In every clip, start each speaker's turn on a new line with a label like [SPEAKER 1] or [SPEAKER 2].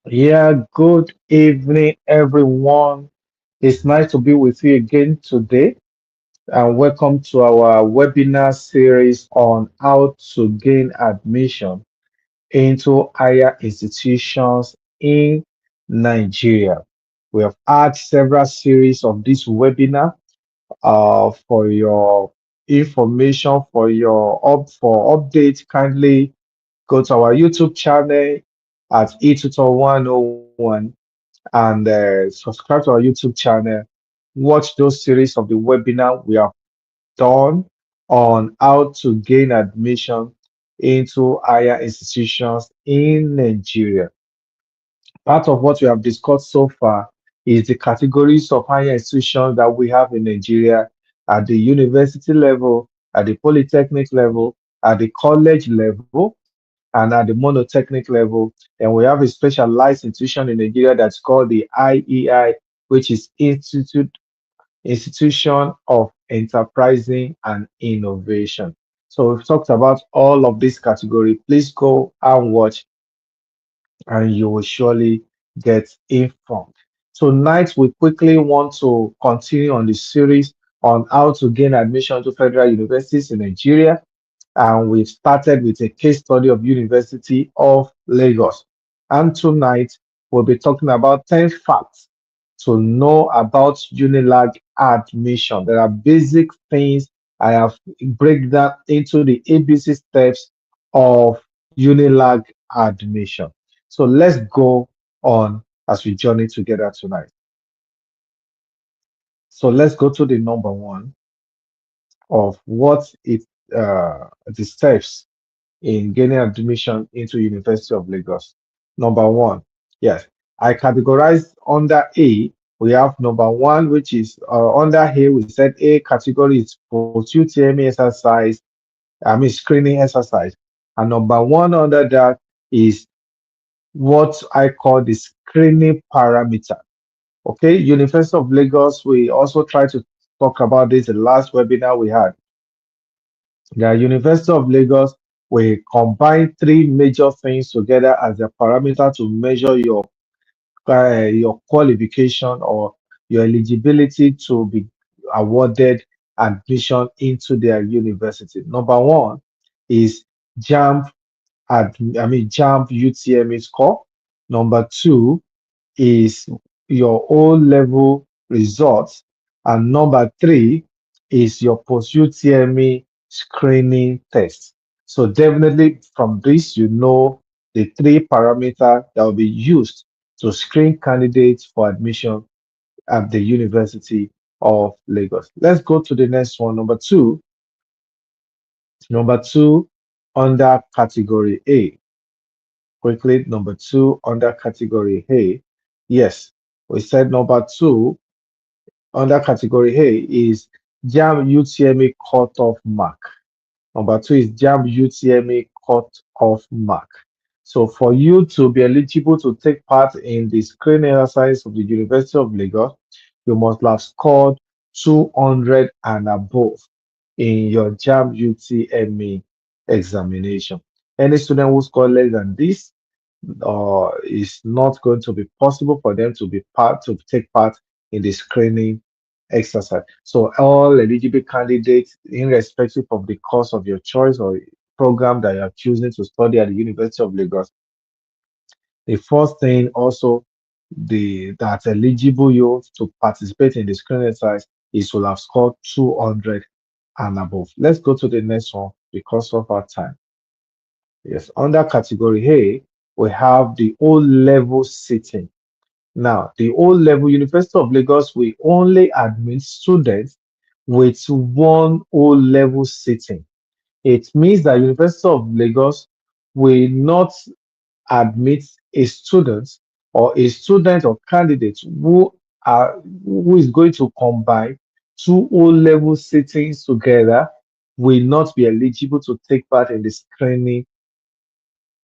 [SPEAKER 1] Yeah, good evening, everyone. It's nice to be with you again today, and welcome to our webinar series on how to gain admission into higher institutions in Nigeria. We have had several series of this webinar for your information, for updates. Kindly go to our YouTube channel at eTutor 101 and subscribe to our YouTube channel. Watch those series of the webinar we have done on how to gain admission into higher institutions in Nigeria. Part of what we have discussed so far is the categories of higher institutions that we have in Nigeria at the university level, at the polytechnic level, at the college level, and at the monotechnic level. And we have a specialized institution in Nigeria that's called the IEI, which is Institution of Enterprising and Innovation. So we've talked about all of this category. Please go and watch and you will surely get informed. Tonight, we quickly want to continue on the series on how to gain admission to federal universities in Nigeria. And we've started with a case study of University of Lagos. And tonight, we'll be talking about 10 facts to know about Unilag admission. There are basic things I have break that into the ABC steps of Unilag admission. So let's go on as we journey together tonight. So let's go to the number one of what it the steps in gaining admission into University of Lagos. Number one, yes, I categorized under A. We have number one, which is under A. We said A category is post UTME exercise. I mean screening exercise, and number one under that is what I call the screening parameter. Okay, University of Lagos, we also tried to talk about this in the last webinar we had. The University of Lagos will combine three major things together as a parameter to measure your qualification or your eligibility to be awarded admission into their university. Number one is JAMB JAMB UTME score. Number two is your O level results. And number three is your post UTME screening test. So definitely from this, you know the three parameters that will be used to screen candidates for admission at the University of Lagos. Let's go to the next one. Number two. Number two under category A. Quickly, number two under category A. Yes, we said number two under category A is JAM UTME cutoff mark. Number two is JAM UTME cutoff mark. So for you to be eligible to take part in the screening exercise of the University of Lagos, you must have scored 200 and above in your JAM UTME examination. Any student who scored less than this is not going to be possible for them to take part in the screening exercise. So all eligible candidates, irrespective of the course of your choice or program that you are choosing to study at the University of Lagos, the first thing also that eligible you to participate in the screening exercise is to have scored 200 and above. Let's go to the next one because of our time. Yes, under category A, we have the O level seating. Now, the O level University of Lagos will only admit students with one O level seating. It means that University of Lagos will not admit a student or candidate who is going to combine two O level sittings together will not be eligible to take part in the screening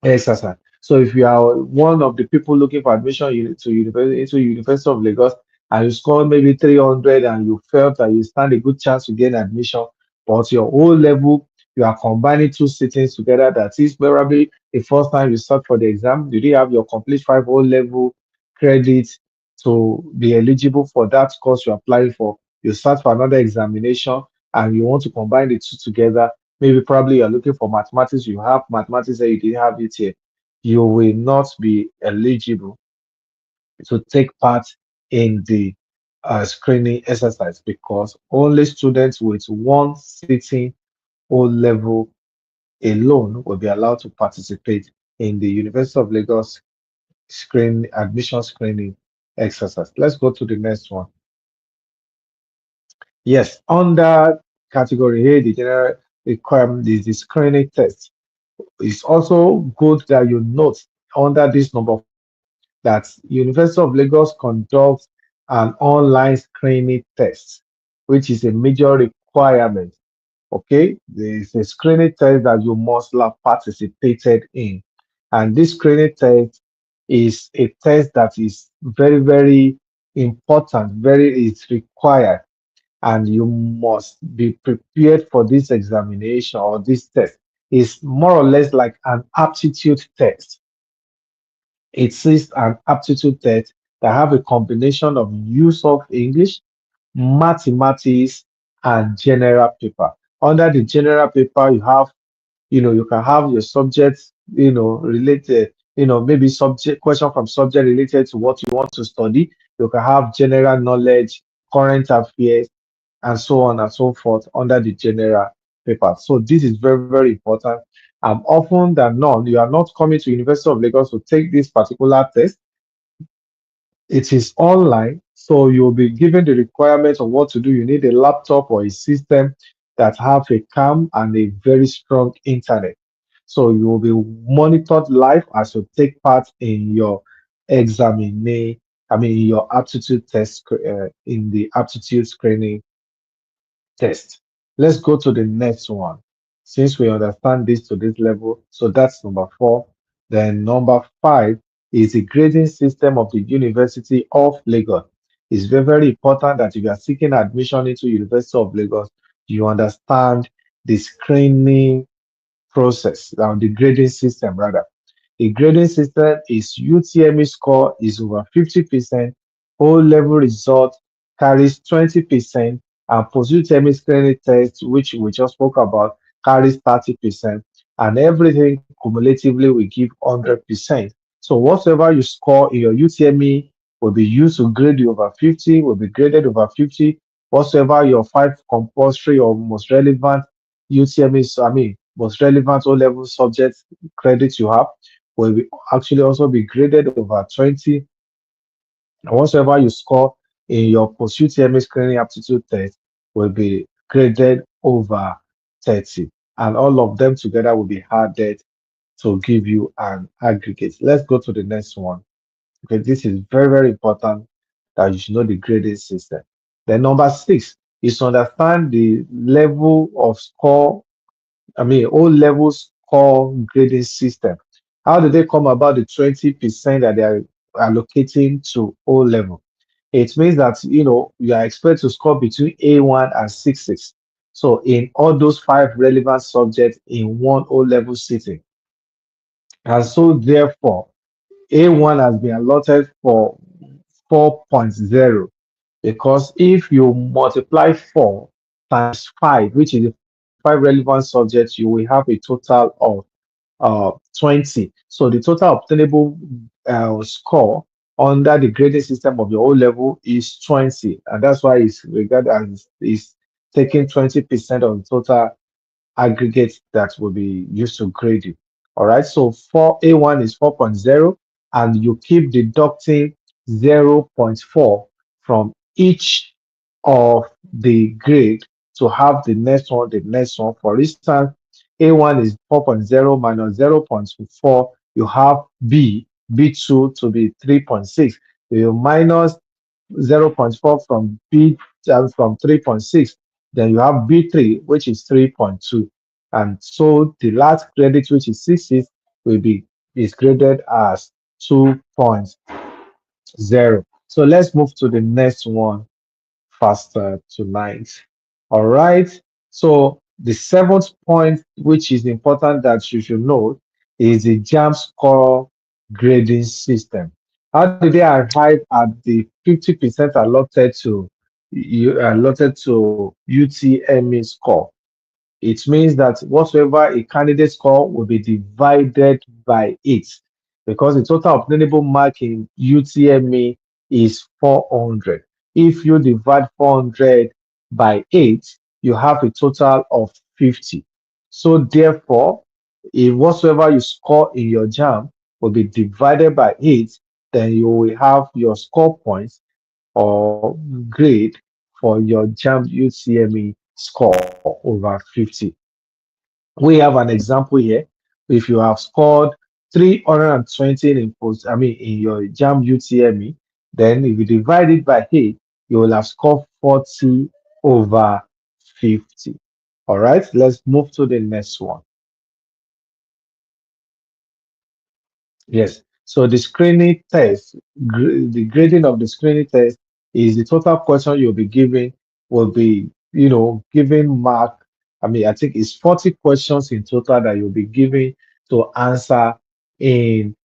[SPEAKER 1] exercise. So if you are one of the people looking for admission into University of Lagos and you score maybe 300 and you felt that you stand a good chance to gain admission, but your O level You are combining two sittings together. That is probably the first time you sat for the exam. You didn't have your complete 5 level credit to be eligible for that course you're applying for. You start for another examination and you want to combine the two together. Maybe probably you're looking for mathematics, you have mathematics and you didn't have it here. You will not be eligible to take part in the screening exercise because only students with one sitting O level alone will be allowed to participate in the University of Lagos admission screening exercise. Let's go to the next one. Yes, under category A, the general requirement is the screening test. It's also good that you note under this number 4 that University of Lagos conducts an online screening test, which is a major requirement. Okay, there is a screening test that you must have participated in, and this screening test is a test that is very, very important, very is required, and you must be prepared for this examination or this test. It's more or less like an aptitude test. It is an aptitude test that have a combination of use of English, mathematics, and general paper. Under the general paper, you have, you can have your subjects, related, maybe subject question from subject related to what you want to study. You can have general knowledge, current affairs, and so on and so forth under the general paper. So this is very, very important. Often than not, you are not coming to University of Lagos to take this particular test. It is online, so you'll be given the requirements of what to do. You need a laptop or a system that have a cam and a very strong internet. So you will be monitored live as you take part in your examine, in your aptitude test, in the aptitude screening test. Let's go to the next one. Since we understand this to this level, so that's number 4. Then number 5 is the grading system of the University of Lagos. It's very, very important that if you are seeking admission into University of Lagos, you understand the screening process, the grading system rather. The grading system is UTME score is over 50%, O level result carries 20%, and post UTME screening test, which we just spoke about, carries 30%, and everything cumulatively will give 100%. So whatever you score in your UTME will be used to grade you over 50, will be graded over 50. Whatsoever your 5 compulsory or most relevant UTME, most relevant O level subject credits you have will be actually also be graded over 20. And whatsoever you score in your post UTME screening aptitude test will be graded over 30. And all of them together will be added to give you an aggregate. Let's go to the next one. Okay, this is very, very important that you should know the grading system. Then number 6 is to understand the level of score, O level score grading system. How do they come about the 20% that they are allocating to O level? It means that you are expected to score between A1 and 6.6. So in all those 5 relevant subjects in one O level sitting. And so therefore, A1 has been allotted for 4.0 because if you multiply 4 times 5, which is the 5 relevant subjects, you will have a total of 20. So the total obtainable score under the grading system of your O level is 20, and that's why it's regarded as is taking 20% of the total aggregate that will be used to grade you. All right, so for A1 is 4.0, and you keep deducting zero point 0.4 from each of the grade to have the next one, the next one. For instance, A1 is 4.0 minus zero point 0.4, you have B2 to be 3.6. You minus zero point 0.4 from from 3.6, then you have B3, which is 3.2. And so the last credit, which is 6, will be is graded as 2.0. So let's move to the next one faster tonight. All right. So The seventh point, which is important that you should know, is the JAM score grading system. How did they arrive at the 50% allotted to UTME score? It means that whatsoever a candidate score will be divided by 8 because the total obtainable mark in UTME is 400. If you divide 400 by 8, you have a total of 50. So therefore, if whatsoever you score in your JAM will be divided by 8, then you will have your score points or grade for your JAM UTME score over 50. We have an example here. If you have scored 320 in in your JAM UTME, then if you divide it by 8, you will have scored 40 over 50. All right, let's move to the next one. Yes. So the screening test, the grading of the screening test is the total question you'll be given will be, given mark. I think it's 40 questions in total that you'll be given to answer in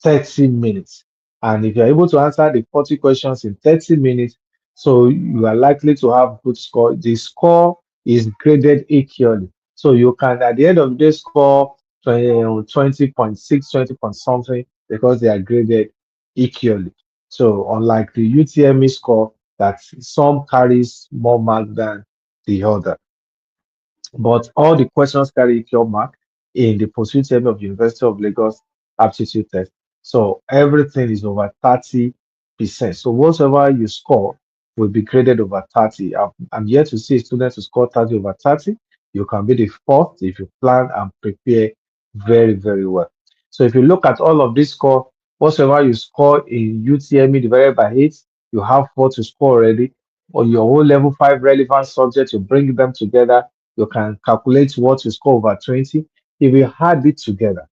[SPEAKER 1] 30 minutes. And if you're able to answer the 40 questions in 30 minutes, so you are likely to have good score. The score is graded equally. So you can, at the end of the day, score 20.6, 20 point something because they are graded equally. So unlike the UTME score, that some carries more mark than the other, but all the questions carry equal mark in the pursuit area of University of Lagos aptitude test. So everything is over 30%. So whatever you score will be graded over 30. I'm yet to see a student to score 30 over 30. You can be the fourth if you plan and prepare very, very well. So if you look at all of this score, whatever you score in UTME divided by 8, you have 4 to score already. Or your whole level 5 relevant subjects, you bring them together, you can calculate what you score over 20. If you add it together,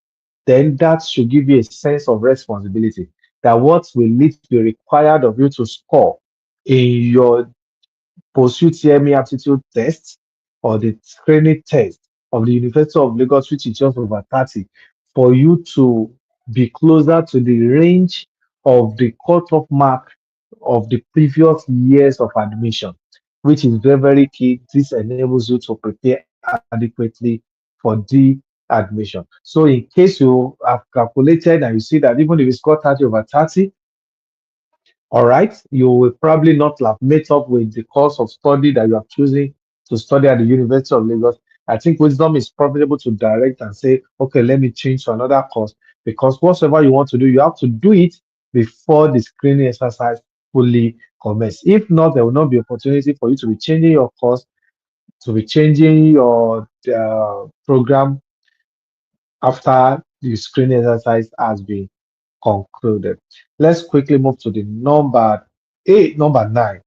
[SPEAKER 1] then that should give you a sense of responsibility that what will need to be required of you to score in your pursue TME aptitude test or the screening test of the University of Lagos, which is just over 30, for you to be closer to the range of the cutoff mark of the previous years of admission, which is very, very key. This enables you to prepare adequately for the admission. So in case you have calculated and you see that even if you score 30 over 30, all right, you will probably not have met up with the course of study that you are choosing to study at the University of Lagos. I think wisdom is probably able to direct and say, okay, let me change to another course because whatever you want to do, you have to do it before the screening exercise fully commences. If not, there will not be opportunity for you to be changing your course, to be changing your program after the screening exercise has been concluded. Let's quickly move to the number 9.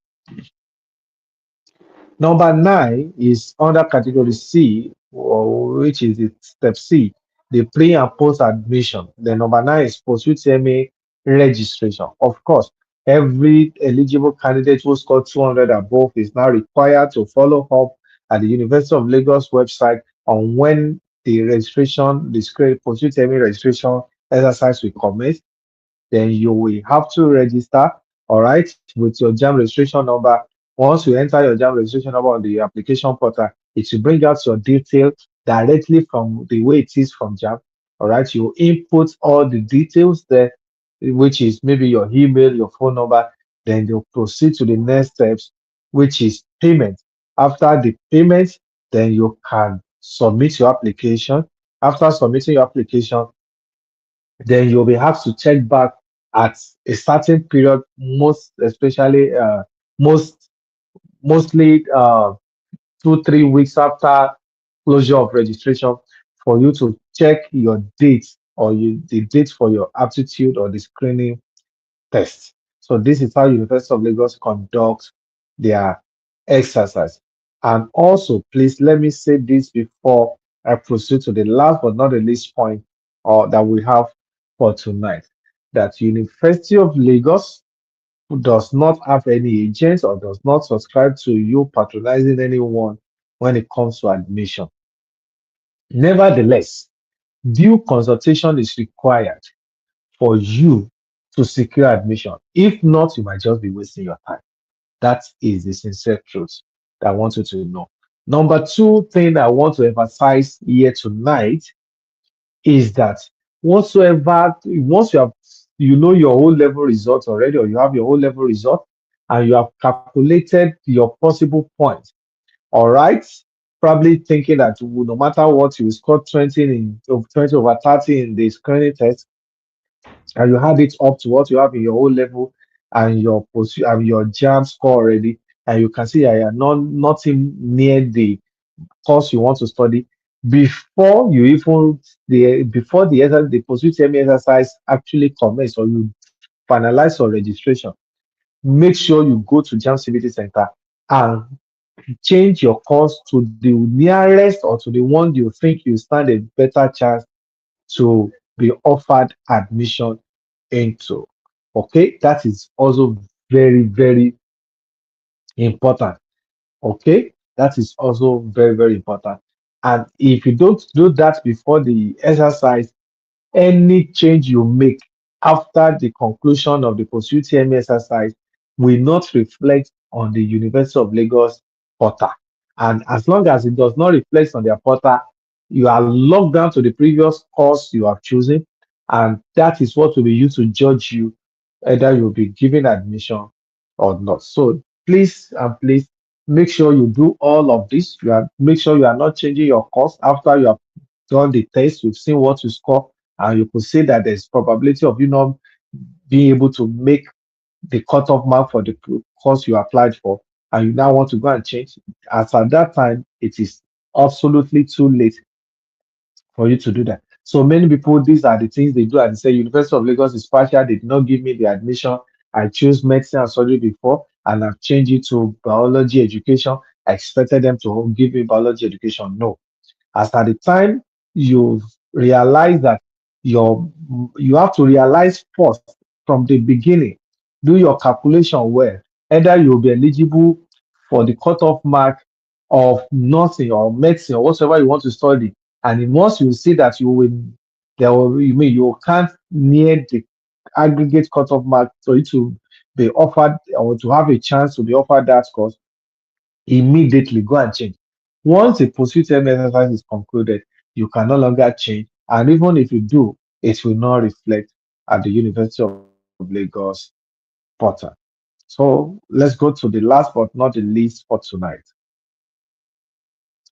[SPEAKER 1] Number 9 is under category C, which is the step C, the pre and post admission. The number 9 is post UTMA registration. Of course, every eligible candidate who scored 200 above is now required to follow up at the University of Lagos website on when the registration, the post UTMA registration exercise will commence. Then you will have to register, all right, with your JAM registration number. Once you enter your JAM registration number on the application portal, it will bring out your details directly from the way it is from JAM. All right, you input all the details there, which is maybe your email, your phone number. Then they'll proceed to the next steps, which is payment. After the payment, then you can submit your application. After submitting your application, then you'll be have to check back at a certain period, most especially most mostly 2 3 weeks after closure of registration for you to check your date or the date for your aptitude or the screening test. So this is how University of Lagos conducts their exercise. And also, please let me say this before I proceed to the last but not the least point that we have for tonight. That University of Lagos does not have any agents or does not subscribe to you patronizing anyone when it comes to admission. Nevertheless, due consultation is required for you to secure admission. If not, you might just be wasting your time. That is the sincere truth that I want you to know. Number two thing I want to emphasize here tonight is that whatsoever, once you have, you know your whole level results already, or you have your whole level result, and you have calculated your possible points, all right, probably thinking that no matter what, you will score 20 in 20 over 30 in the screening test, and you had it up to what you have in your own level and your and your jam score already, and you can see that you are not nothing near the course you want to study before you even before the pursuit exercise actually commence, or you finalize your registration. Make sure you go to Jam CBT Center and change your course to the nearest or to the one you think you stand a better chance to be offered admission into. Okay, that is also very, very important. Okay, that is also very, very important. And if you don't do that before the exercise, any change you make after the conclusion of the post-UTME exercise will not reflect on the University of Lagos portal. And as long as it does not reflect on their portal, you are locked down to the previous course you have chosen, and that is what will be used to judge you either you'll be given admission or not. So please and please make sure you do all of this. You are make sure you are not changing your course after you have done the test. We've seen what you score, and you could say that there's probability of you not being able to make the cutoff mark for the course you applied for, and you now want to go and change. As at that time, it is absolutely too late for you to do that. So many people, these are the things they do, and they say University of Lagos is partial. They did not give me the admission. I chose medicine and surgery before, and I've changed it to biology education. I expected them to give me biology education. No, as at the time you realize that your you have to realize first from the beginning, do your calculation well, either you'll be eligible for the cutoff mark of nursing or medicine or whatever you want to study, and once you see that you will there will you mean you can't near the aggregate cutoff mark for you to be offered or to have a chance to be offered that course, immediately go and change. Once a post-UTM exercise is concluded, you can no longer change. And even if you do, it will not reflect at the University of Lagos portal. So let's go to the last but not the least for tonight.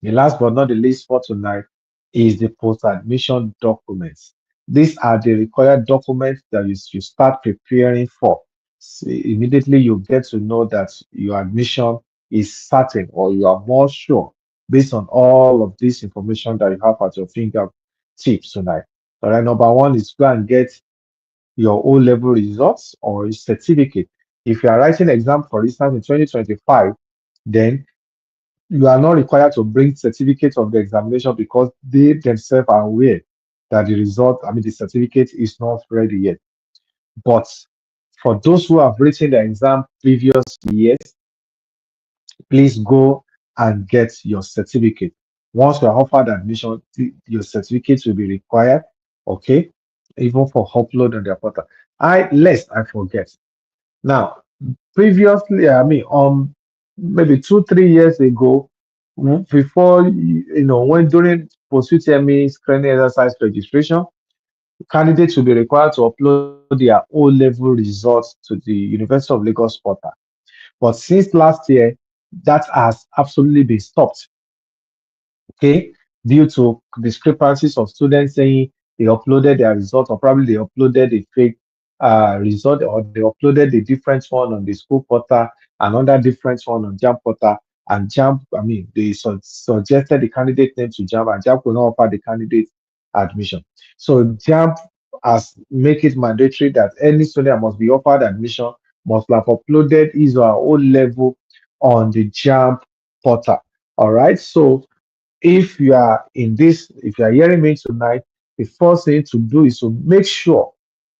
[SPEAKER 1] The last but not the least for tonight is the post-admission documents. These are the required documents that you start preparing for. So immediately you get to know that your admission is certain, or you are more sure based on all of this information that you have at your fingertips tonight. All right, number one is go and get your O level results or a certificate. If you are writing exam, for instance, in 2025, then you are not required to bring certificate of the examination because they themselves are aware that the result, I mean, the certificate is not ready yet. But for those who have written the exam previous years, please go and get your certificate. Once you are offered admission, your certificate will be required, okay, even for upload on their portal. Lest I forget. Now, previously, I mean, maybe 2, 3 years ago, before when during post-UTME screening exercise registration, candidates will be required to upload their O-level results to the University of Lagos portal. But since last year, that has absolutely been stopped, okay, due to discrepancies of students saying they uploaded their result, or probably they uploaded a fake result, or they uploaded a different one on the school portal, another different one on JAM portal, and JAM, I mean, they suggested the candidate name to JAM, and JAM could not offer the candidate admission. So JAM has make it mandatory that any student must be offered admission must have uploaded his or her own level on the JAM portal. All right, so if you are in this, if you are hearing me tonight, the first thing to do is to make sure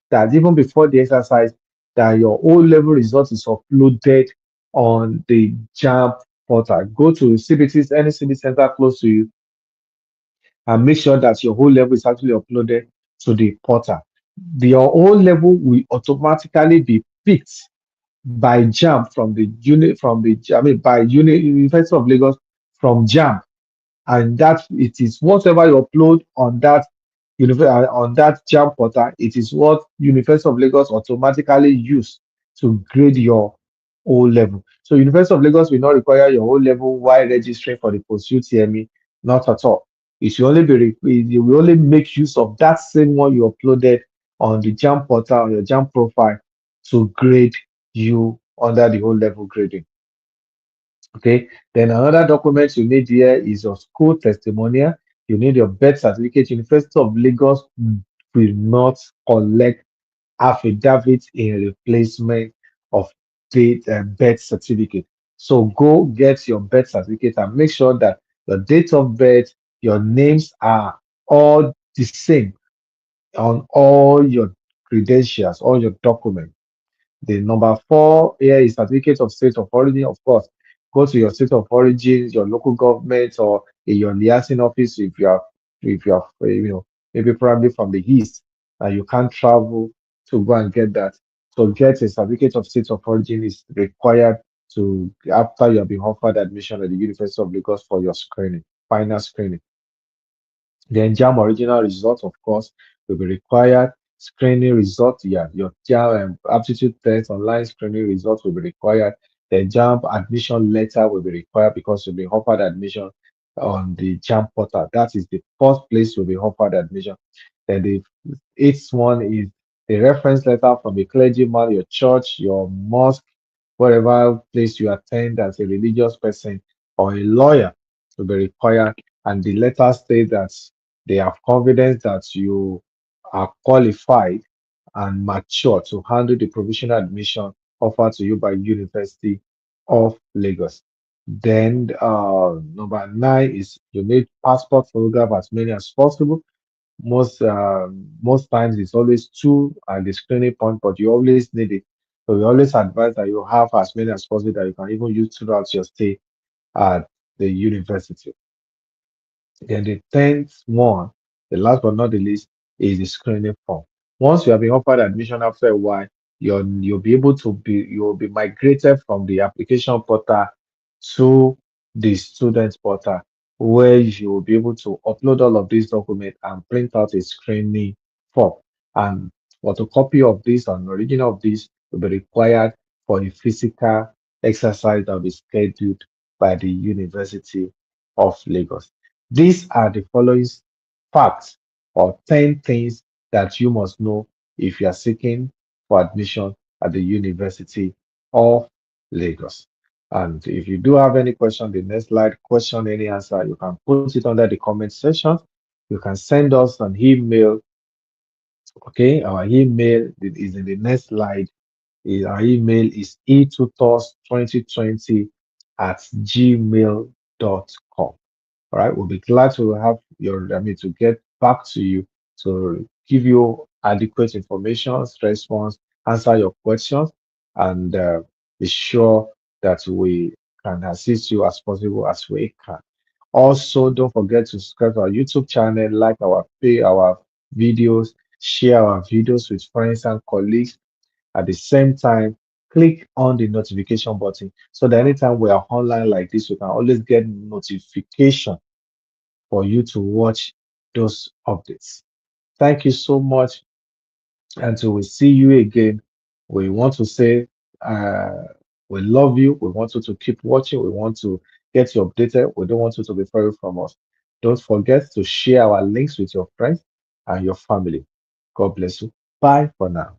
[SPEAKER 1] that even before the exercise, that your O level result is uploaded on the JAMP portal. Go to CBTs, any CB center close to you, and make sure that your whole level is actually uploaded to the portal. Your whole level will automatically be picked by JAM from the unit from the I mean by University of Lagos from JAM, and that it is whatever you upload on that on that JAM portal, it is what University of Lagos automatically use to grade your O level. So University of Lagos will not require your O level while registering for the post UTME, not at all. It will only it will only make use of that same one you uploaded on the JAM portal on your JAM profile to grade you under the O level grading. Okay. Then another document you need here is your school testimonial. You need your birth certificate. University of Lagos will not collect affidavit in replacement of the birth certificate. So go get your birth certificate and make sure that your date of birth, your names are all the same on all your credentials, all your documents. The number four here is certificate of state of origin. Of course, go to your state of origin, your local government, or in your liaison office if you are maybe probably from the east and you can't travel to go and get that. So get a certificate of state of origin is required to after you have been offered admission at the University of Lagos for your screening, final screening. Then JAM original results, of course, will be required. Screening results, yeah, your JAM aptitude test online screening results will be required. The JAM admission letter will be required because you'll be offered admission on the JAM portal. That is the first place you'll be offered admission. Then the eighth one is the reference letter from a clergyman, your church, your mosque, whatever place you attend as a religious person, or a lawyer will be required. And the letter states that they have confidence that you are qualified and mature to handle the provisional admission offered to you by University of Lagos. Then number nine is you need passport photograph as many as possible. Most times it's always two at the screening point, but you always need it. So we always advise that you have as many as possible that you can even use throughout your stay at the university. Then the tenth one, the last but not the least, is the screening form. Once you have been offered admission after a while, you'll be migrated from the application portal to the student portal, where you will be able to upload all of these documents and print out a screening form. And photocopy of this and original of this will be required for a physical exercise that will be scheduled by the University of Lagos. These are the following facts or 10 things that you must know if you are seeking for admission at the University of Lagos. And if you do have any question, the next slide, question, any answer, you can put it under the comment section. You can send us an email. Okay, our email is in the next slide. Our email is etutors2020 at gmail.com. All right, we'll be glad to have to get back to you to give you adequate information, response, answer your questions, and be sure that we can assist you as possible as we can. Also, don't forget to subscribe to our YouTube channel, like our videos, share our videos with friends and colleagues. At the same time, click on the notification button so that anytime we are online like this, you can always get notification for you to watch those updates. Thank you so much. Until we see you again, we want to say uh, we love you. We want you to keep watching. We want to get you updated. We don't want you to be far from us. Don't forget to share our links with your friends and your family. God bless you. Bye for now.